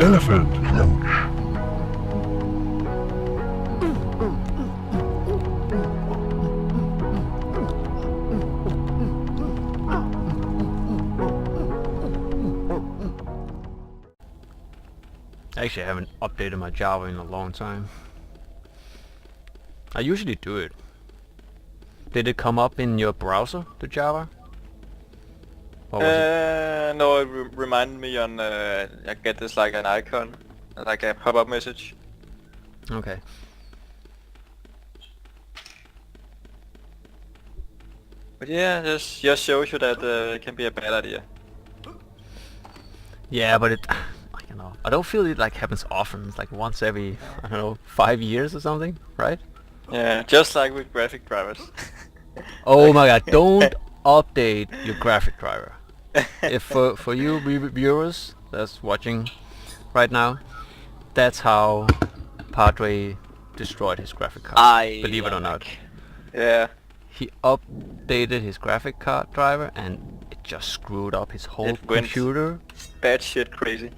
Elephant. Actually, I haven't updated my Java in a long time. I usually do it. Did it come up in your browser, the Java? Or was it? No, it reminded me on, I get this like an icon, like a pop-up message. Okay. But yeah, just shows you that it can be a bad idea. Yeah, but it... I don't know. I don't feel it like happens often. It's like once every, I don't know, 5 years or something, right? Yeah, just like with graphic drivers. Oh my god, don't update your graphic driver. If for you viewers that's watching right now, that's how Padre destroyed his graphic card. Believe it or not. Yeah. He updated his graphic card driver and it just screwed up his whole It went computer. Bad shit crazy.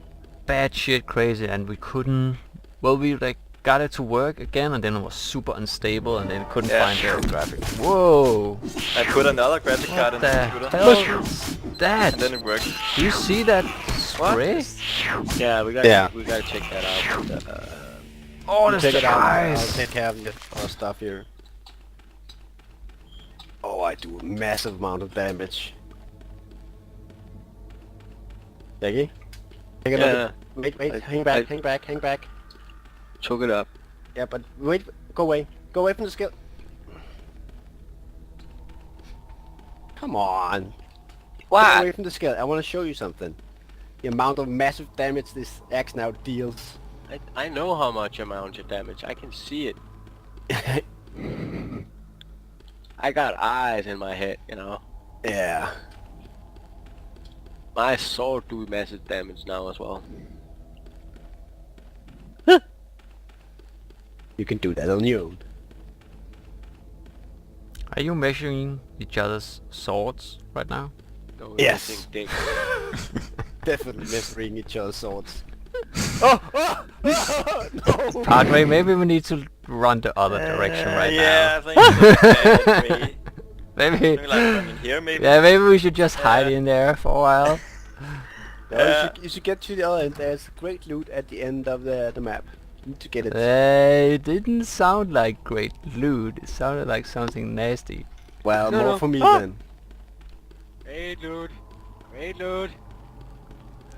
Bad shit crazy, and we couldn't... Well, we like got it to work again, and then it was super unstable, and then couldn't find the graphic. Whoa! I put another graphic card in the computer. What the hell is that? And then it worked. Do you see that spray? Yeah, we gotta check that out. Oh, this check it out. I'll guys! take care of your stuff here. Oh, I do a massive amount of damage. Jackie? Take it up. Wait, hang back. Choke it up. Yeah, but wait, go away from the skill. Come on. Why? Get away from the skill. I want to show you something. The amount of massive damage this axe now deals. I know how much amount of damage. I can see it. I got eyes in my head, you know. Yeah. My sword do massive damage now as well. You can do that on your own. Are you measuring each other's swords right now? No, Yes. dick. Definitely measuring each other's swords. Oh, no! Padre, maybe we need to run the other direction right Yeah, now. I think it's a bad way. Maybe. Maybe like running here, maybe. Yeah, maybe we should just hide in there for a while. No, you should get to the other end. There's great loot at the end of the map. You need to get it. It didn't sound like great loot. It sounded like something nasty. Well, No, more no. for me then. Great loot. Great loot.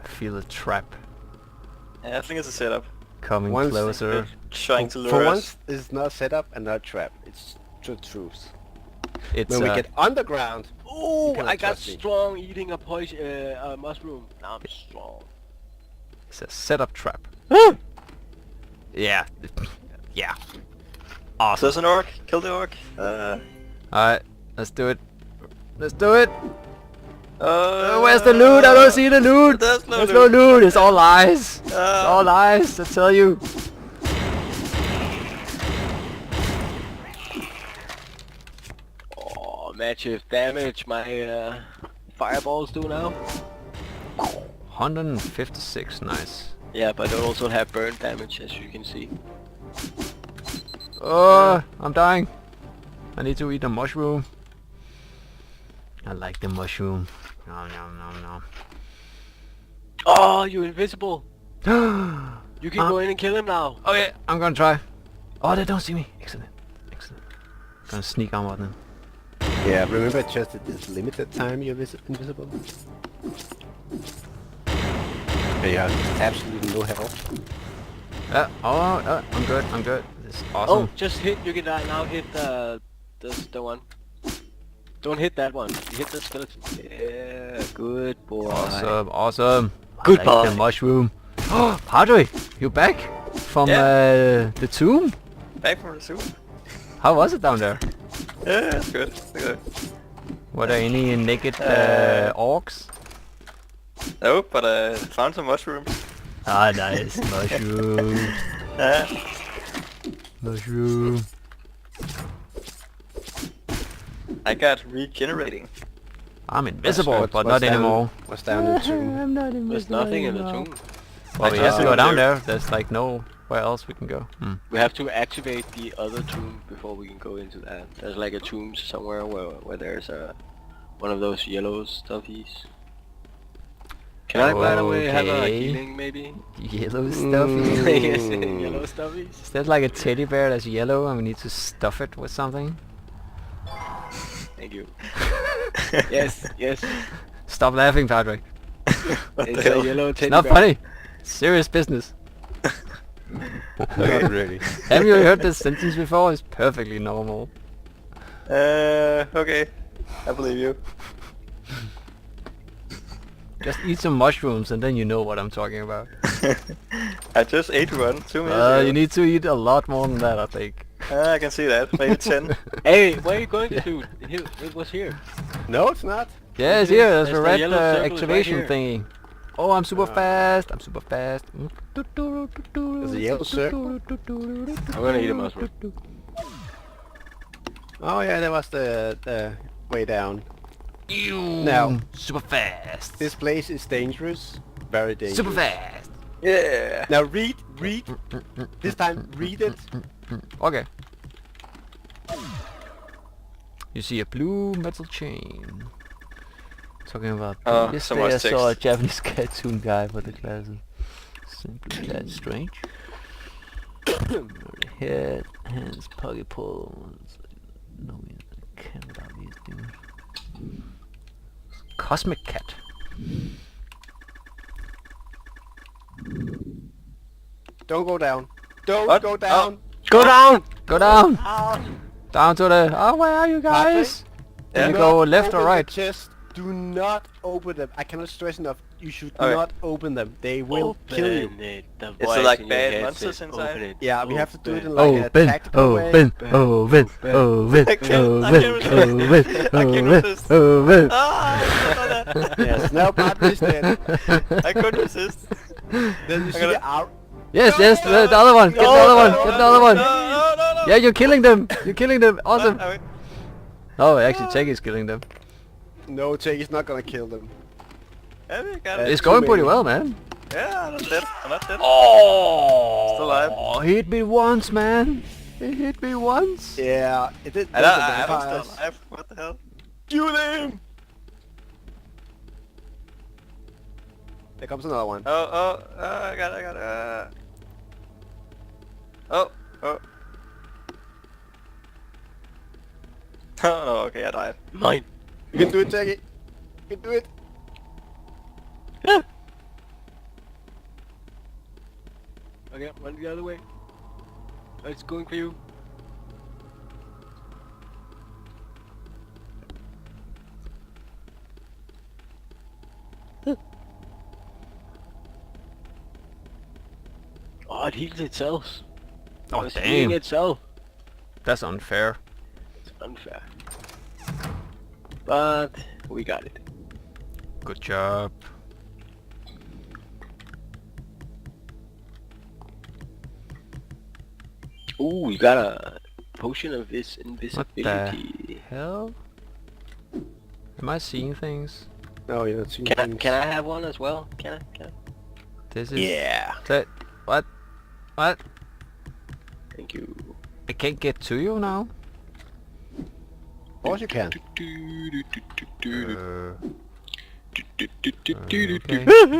I feel a trap Yeah, I think it's a setup. coming Once- closer. Trying to lure For us. once, it's not set up and not trap. It's the truth. It's When we get underground, Oh, cannot I got trust me. strong eating a poison, mushroom. Now I'm strong. it's a setup trap. Yeah. Yeah. Awesome. There's an orc. Kill the orc. Alright, let's do it. Let's do it. Where's the loot? I don't see the loot. There's no There's no loot. loot. It's all lies. It's all lies. I tell you. Oh, massive damage my fireballs do now. 156. Nice. Yeah, but they also have burn damage, as you can see. Oh, I'm dying. I need to eat a mushroom. I like the mushroom. Nom nom nom nom. Oh, you're invisible. Oh You can go in and kill him now. yeah, I'm gonna try. Oh, they don't see me. Excellent. Excellent. Gonna sneak on one then. yeah, remember just that it's limited time you're invisible. And you have absolutely no health. I'm good. I'm good. This is Oh, awesome. just hit. You can now hit the one. Don't hit that one. You hit the skeleton. Yeah, good boy. Awesome. Awesome. Good I like boy. the mushroom. Oh, Padre, you back from the tomb? Back from the zoo. How was it down there? Yeah, that's good. That's good. Were there any naked orcs? No, but I found some mushrooms. Ah, nice. Mushroom. Mushroom. I got regenerating. I'm invisible, What's- but what's not down- anymore. What's down in the tomb? I'm not invisible There's nothing in the anymore. tomb. Well, we have to go down there. There's like nowhere else we can go. We have to activate the other tomb before we can go into that. There's like a tomb somewhere where there's one of those yellow stuffies. Can I, by the way, have a Okay. healing maybe? Yellow stuffy. Yes, yellow stuffies. Is that like a teddy bear that's yellow and we need to stuff it with something? Thank you. Yes, yes. Stop laughing, Patrick. It's a yellow teddy Not bear. funny. Serious business. Not really. Have you heard this sentence before? It's perfectly normal. Okay. I believe you. Just eat some mushrooms and then you know what I'm talking about. I just ate one 2 minutes ago. You need to eat a lot more than that, I think. I can see that. Maybe 10. Hey, where are you going to, dude? It was here. No, it's not. Yeah, it's here. There's a the red yellow circle is right activation here. thingy. Oh, I'm super fast. I'm super fast. There's a yellow circle. I'm gonna eat a mushroom. Oh yeah, that was the way down. Ew. Now. Super fast. This place is dangerous. Very dangerous. Super fast. Yeah. Now read. This time, read it. Okay. You see a blue metal chain. Talking about Oh, yesterday so much I saw a text. Japanese cartoon guy with the glasses. Simply that strange. Head, hands, pocket pulls. No, I can't without these things. Cosmic cat. Don't go down. Don't What? go down. Go down! Go down! Down to the... Oh, where are you guys? Yeah. Can you Do go not left or open the right? chest. Do not open them. I cannot stress enough. You should Okay. not open them. They will kill you. Open it. The Is it voice like in your bad head monsters says, inside? "Open it, Yeah, we have to do it in open like a Open, tactical way. open, open, open, I can't open, resist. open, I can't open, resist. open. Ah! I saw that. Yes, now Barton is dead. I couldn't resist. Then you see gonna- the out. Yes, yes, the other one, get the other one, get the other one. No. Yeah, you're killing them, you're killing them, awesome. I mean, Oh, actually, Tech is killing them. No, Jake is not gonna kill them. yeah, we got It's it. It's going too pretty many. well, man. Yeah, I'm not dead. I'm not dead. Oh, Still alive. He hit me once, man. He hit me once. Yeah, it did. I'm still alive. What the hell? Kill them! There comes another one. Oh, I got it. Oh. Oh no, okay, I died. Mine. You can do it, Jackie. You can do it. Okay, run the other way. It's going for you. Oh, it heals itself. Oh, It's healing damn. itself. That's unfair. It's unfair. But we got it. Good job. Ooh, we got a potion of this invisibility. Hell? Am I seeing things? No, you're not seeing Can I, things. can I have one as well? Can I? This is... Yeah. What? What? Thank you. I can't get to you now? Of course you can. Okay.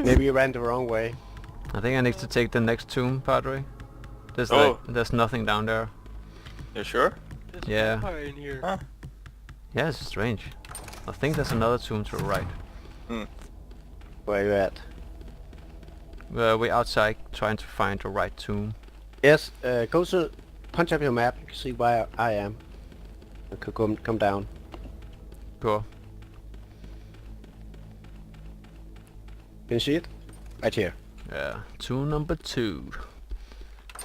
Maybe you ran the wrong way. I think I need to take the next tomb, Padre. There's Oh. there's nothing down there. You sure? There's Yeah. a vampire in here. Huh? Yeah, it's strange. I think there's another tomb to the right. Where you at? We're outside trying to find the right tomb. Yes, go to... Punch up your map. You can see where I am. You could come down. Cool. Can you see it? Right here. Yeah. Tomb number 2.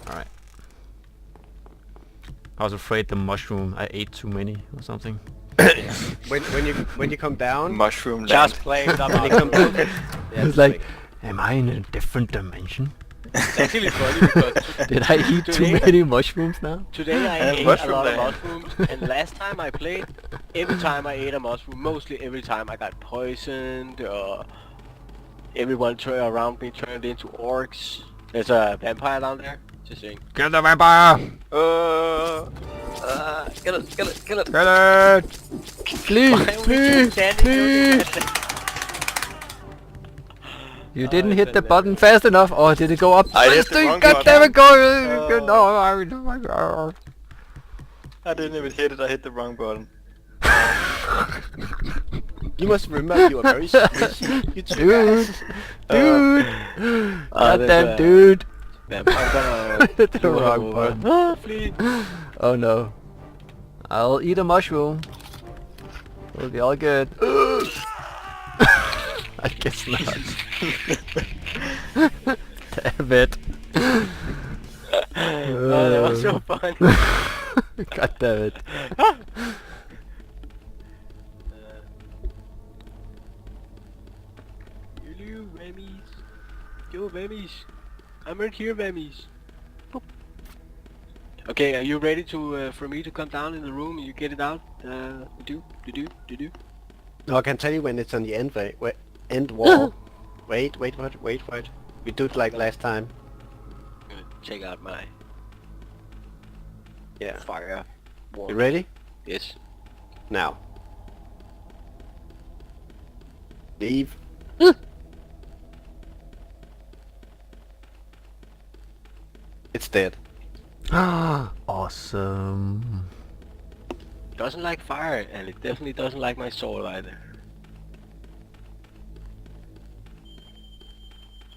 Alright. I was afraid the mushroom, I ate too many or something. When you come down... Mushroom Just land. playing the when you come mushroom. down... Yeah, It's like, am I in a different dimension? It's actually funny because Did I eat too Today- many mushrooms now? today I ate a mushroom lot of land. mushrooms, and last time I played, every time I ate a mushroom, mostly every time I got poisoned or everyone around me turned into orcs. There's a vampire down there. Just saying. Get the vampire! Kill it, kill it, kill it. Get it! Flee! Why are we Flee! standing Flee! so You didn't I hit the said that. button fast enough, or did it go up? I hit the wrong God button. damn it, go! Oh. No, I didn't even hit it, I hit the wrong button. You must remember you are very squishy. You two Dude! guys. Dude! there's Goddamn a- dude! Vampire gonna Hit the do a- wrong button. Flee. Oh no. I'll eat a mushroom. It'll be all good. I guess not. Damn it. Oh, that was so fun. God damn it. Hello, Remmies. Yo, Remmies. I'm right here, Remmies. Boop. Okay, are you ready to for me to come down in the room and you get it out? Do. No, I can tell you when it's on the end wall. Wait. We do it like last time. Good. Check out my Yeah. fire wall. You ready? Yes. Now. Leave. It's dead. Awesome. Doesn't like fire, and it definitely doesn't like my soul either.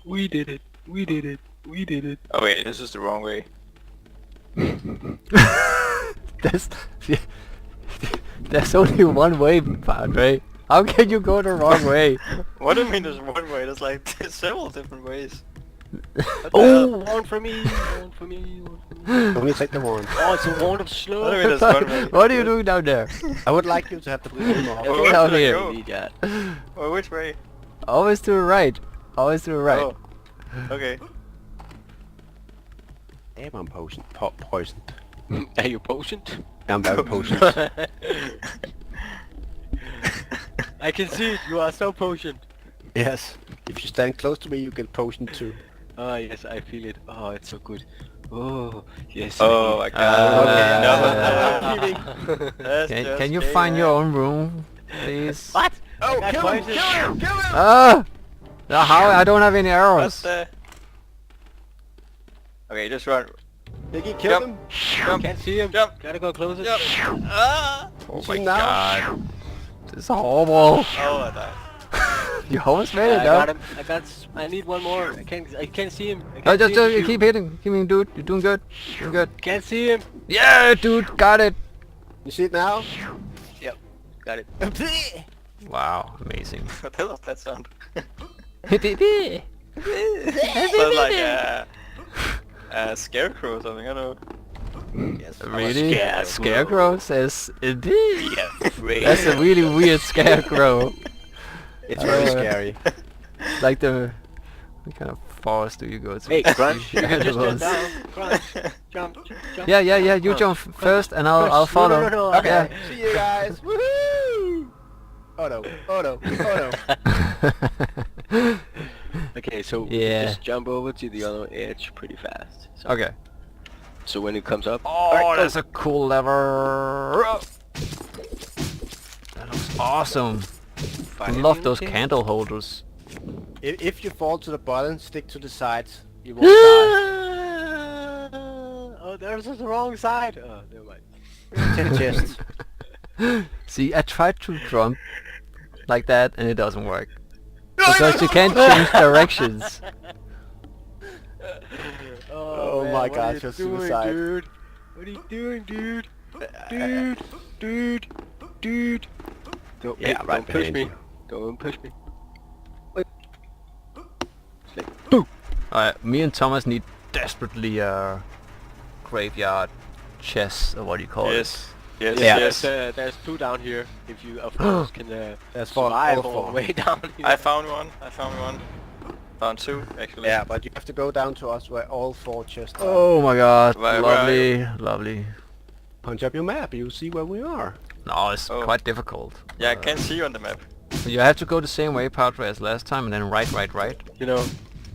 We did it. We did it. We did it. Oh wait, this is the wrong way. There's, there's only one way, Padre. How can you go the wrong way? What do you mean there's one way? There's like several different ways. Oh, one for me, one for me, one for me. Let me take the wand. Oh, it's a wand of What do you snow. mean there's one way? What are you doing down there? I would like you to have the room off. Oh, Get where out should I here. go? Need that. Oh, which way? Always to the right. Always to the right. Oh, okay. Damn, I'm poisoned. Are you potioned? I'm very poisoned. I can see it. You are so potioned. Yes. If you stand close to me, you get poisoned too. Oh yes, I feel it. Oh, it's so good. Oh yes. Oh my god. Okay. No, that's Can just you gay, find man. your own room, please? What? Oh, I got kill him! poisoned. Kill him! Kill him! Ah! How? I don't have any What arrows. the? Okay, just run. Nicky, kill Jump. him! Jump. Can't see him. Jump. Gotta go closer. Jump. Ah! Oh See my him now? god. This is horrible. Oh, I died. You almost made I it, got though. him. I need one more. I can't see him. I No, can't just see him. keep hitting. Keep hitting, dude. You're doing good. Doing good. Can't see him. Yeah, dude. Got it. You see it now? Yep. Got it. Wow. Amazing. What the hell was that sound? Yes. Sounds like a scarecrow or something, I don't know. Yes. Really? scarecrow. Scarecrow says indeed. Yeah. Afraid. That's a really weird scarecrow. It's very Uh, scary. Like what kind of forest do you go to? Hey, Crunch. You Yeah, can it just jump was. down. Crunch. Jump. Jump. Yeah, you Crunch. jump first and I'll Crunch. follow. No, Okay. Yeah. See you guys. Woohoo! Oh no. Oh no. Oh no. Okay, so Yeah. just jump over to the other edge pretty fast. So, Okay. so when it comes up, Oh, alright, that's a cool lever. That looks awesome. I Fire love those okay? candle holders. If you fall to the bottom, stick to the sides. You won't die. Oh, there's the wrong side. Oh, never mind. To the chest. See, I tried to jump like that and it doesn't work. Because you can't change directions. Oh man, my what are gosh, you you're doing, suicide. dude? What are you doing, dude? Dude. Don't, Yeah, hey, right don't push behind me. you. Don't push me. Wait. Me and Thomas need desperately a graveyard chest, or what do you call it? Yes. Yes, Yeah. yes. There's two down here. If you, of course, can That's for survive all all the four. way down here. I found one. Found two, actually. Yeah, but you have to go down to us where all four chests are. Oh my god, Where are you? lovely. Punch up your map, you'll see where we are. No, it's Oh. quite difficult. Yeah, I can't see you on the map. You have to go the same way, Padre, as last time, and then right. You know,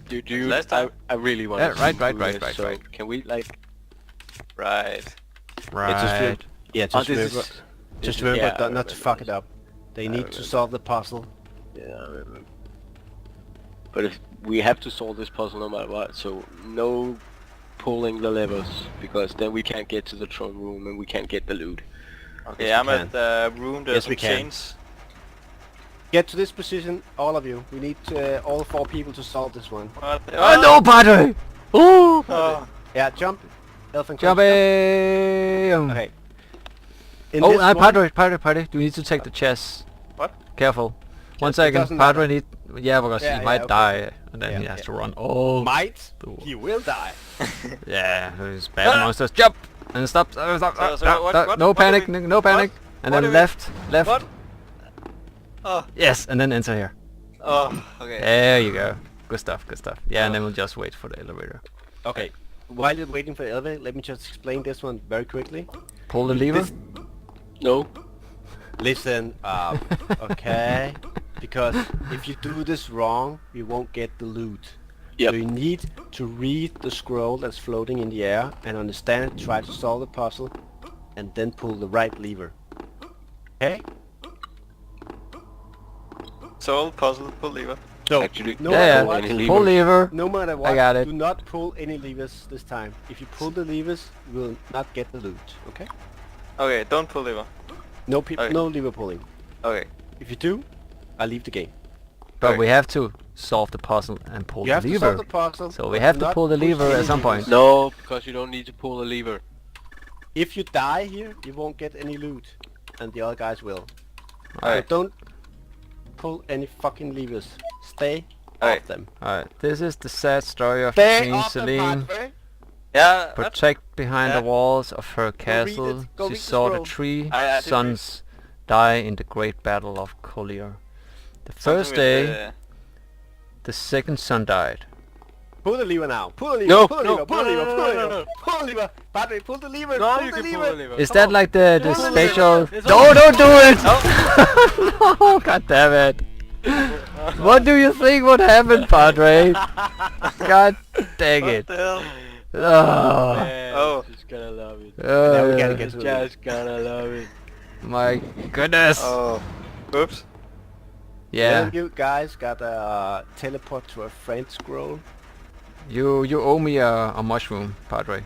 dude, Last time? I really want Yeah, to right, do right, this, right, so right. can we like... Right. Right. Yeah, Oh, just this remember, is- just remember yeah, I not to remember fuck this. it up. They I need to remember. solve the puzzle. Yeah, I remember. But if we have to solve this puzzle no matter what, so no pulling the levers, because then we can't get to the throne room and we can't get the loot. Okay, Yes, I'm we at the room. There's Yes, we some can. chains. Get to this position, all of you. We need all 4 people to solve this one. What? Oh no, Padre! Ooh! Oh. Yeah, jump. Elephant Jumping! Okay. In Oh, this one- Padre, you need to take the chest. What? Careful. One It second, doesn't Padre matter. need... Yeah, because Yeah, he might okay. die, and then Yeah, he has yeah. to run. Oh! Might. Ooh. He will die. Yeah, these bad monsters. Jump! And stop, stop, So what- no what do panic, we- no panic. And What then do we- left. What? Oh. Yes, and then enter here. Oh. Okay. There you go. Good stuff. Yeah, and then we'll just wait for the elevator. Okay. While you're waiting for the elevator, let me just explain this one very quickly. Pull the lever. This- No? Listen up, okay? Because if you do this wrong, you won't get the loot. Yep. So you need to read the scroll that's floating in the air and understand it, try to solve the puzzle, and then pull the right lever. Okay? Solve puzzle. Pull lever. So, Actually, no Yeah, matter yeah. what, Any Pull lever. lever. no matter what, got it. do not pull any levers this time. If you pull the levers, you will not get the loot. Okay? Okay, don't pull lever. No Okay. no lever pulling. Okay. If you do, I leave the game. But Okay. we have to solve the puzzle and pull You the have to lever. solve the puzzle. So but we have do to not pull the push lever any at some levers. point. No, because you don't need to pull the lever. If you die here, you won't get any loot, and the other guys will. So Alright. don't pull any fucking levers. Stay Alright. off them. Alright, this is the sad story of Stay Queen off them, Celine. Yeah. Padre. What? Protect behind Yeah. the walls of her read it. castle. Go She read the saw the scroll. 3 I did sons die in the great battle of Collier. The Something first with day, the second son died. Pull the lever now. Pull the lever. No, pull the no, lever. Pull the no, lever. no, Pull the no, lever. no. Pull the lever. Padre, pull the lever. No, pull you the can pull lever. the lever. Is Come that on. like the Pull the special... lever. It's No, all- don't do it! No, god damn it. What do you think would happen, Padre? God dang What it. the hell? Oh, Man, Oh. just gonna love it. Now we gotta get to the Just gonna love it. my goodness. Oh. Oops. Yeah, Then you guys got a teleport to a friend scroll. you owe me a mushroom, Padre.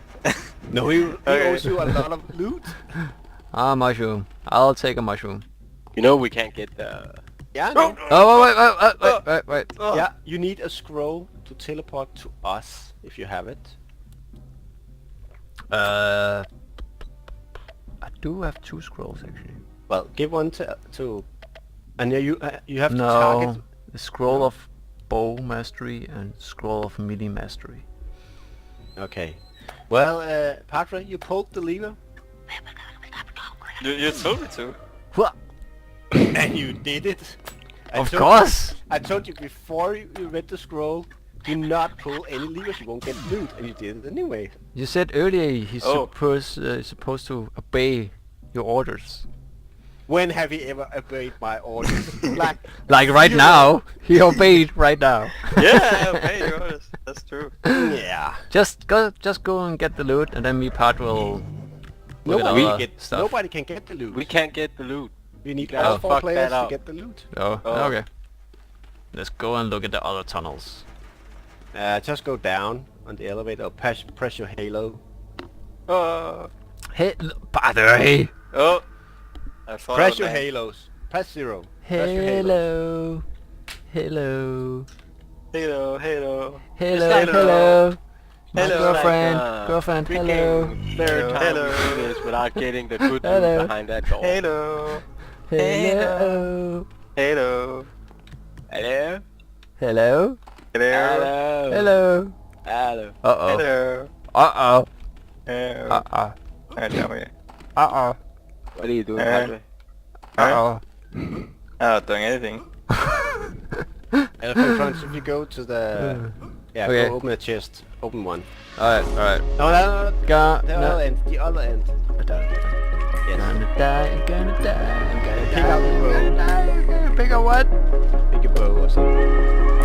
No, he Okay. owes you a lot of loot. A mushroom. I'll take a mushroom. You know we can't get the... Yeah, no. Oh, wait. Oh. Yeah, you need a scroll to teleport to us if you have it. I do have 2 scrolls actually. Well, give one to and you have to No, target. the scroll of bow mastery and scroll of melee mastery. Okay. Well, Padre, you pulled the lever. You told me to. And you did it. Of course. I told you before you read the scroll, do not pull any levers, you won't get loot, and you did it anyway. You said earlier he's Oh. supposed to obey your orders. When have you ever obeyed my orders? Like right You- now, he obeyed right now. Yeah, okay, yours. That's true. Yeah. Just go and get the loot, and then me part will look at Nobody, other stuff. nobody can get the loot. We can't get the loot. We need gotta all 4 fuck players that to up. get the loot. Oh, Oh. okay. Let's go and look at the other tunnels. Just go down on the elevator, press your halo. Oh. Hey, Padre. Oh. I thought Press of your that. halos. Press 0. Press your halos. Hello. Hello. Hello, hello. Hello. like- Hello. My Hello. girlfriend. Like, Girlfriend. We Hello. can third Hello. time Hello. we do this without getting the good Hello. news behind that door. Hello. Hello. Hello. Hello? Hello. Hello. Hello. Hello. Uh oh. Hello. Uh oh. Hello. Uh oh. Hello. Uh oh. What are you doing, Huh? Padre? Uh oh. I'm not doing anything. Elephant Crunch, if you go to the... Yeah, Okay. go open a chest. Open one. Alright, alright. No, no, no. Go. The No. other end. The other end. Yes. Gonna die, gonna die, Pick out the road. gonna die. Pick a what? Pick a bow or something.